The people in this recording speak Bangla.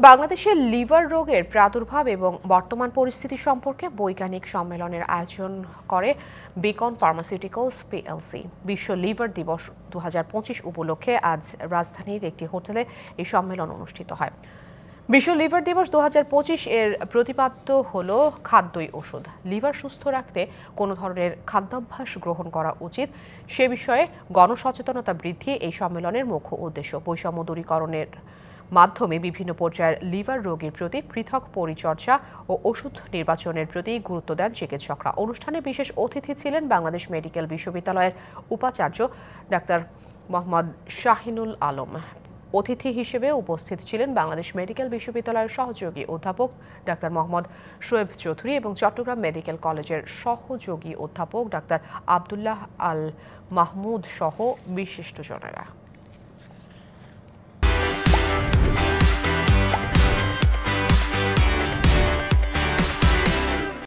বাংলাদেশে লিভার রোগের প্রাদুর্ভাব এবং বর্তমান পরিস্থিতি সম্পর্কে বৈজ্ঞানিক সম্মেলনের আয়োজন করে বিকন ফার্মাসিউটিক্যালস পিএলসি। বিশ্ব লিভার দিবস 2025 উপলক্ষে আজ রাজধানীর একটি হোটেলে এই সম্মেলন অনুষ্ঠিত হয়। বিশ্ব লিভার দিবস 2025 এর প্রতিপাদ্য হল খাদ্যই ওষুধ। লিভার সুস্থ রাখতে কোনো ধরনের খাদ্যাভ্যাস গ্রহণ করা উচিত সে বিষয়ে গণসচেতনতা বৃদ্ধি এই সম্মেলনের মুখ্য উদ্দেশ্য। বৈষম্য দূরীকরণের মাধ্যমে বিভিন্ন পর্যায়ের লিভার রোগীর প্রতি পৃথক পরিচর্যা ও ওষুধ নির্বাচনের প্রতি গুরুত্ব দেন চিকিৎসকরা। অনুষ্ঠানে বিশেষ অতিথি ছিলেন বাংলাদেশ মেডিকেল বিশ্ববিদ্যালয়ের উপাচার্য ডাক্তার মোহাম্মদ শাহিনুল আলম। অতিথি হিসেবে উপস্থিত ছিলেন বাংলাদেশ মেডিকেল বিশ্ববিদ্যালয়ের সহযোগী অধ্যাপক ডাক্তার মোহাম্মদ শোয়েব চৌধুরী এবং চট্টগ্রাম মেডিকেল কলেজের সহযোগী অধ্যাপক ডাক্তার আবদুল্লাহ আল মাহমুদ সহ বিশিষ্টজনেরা।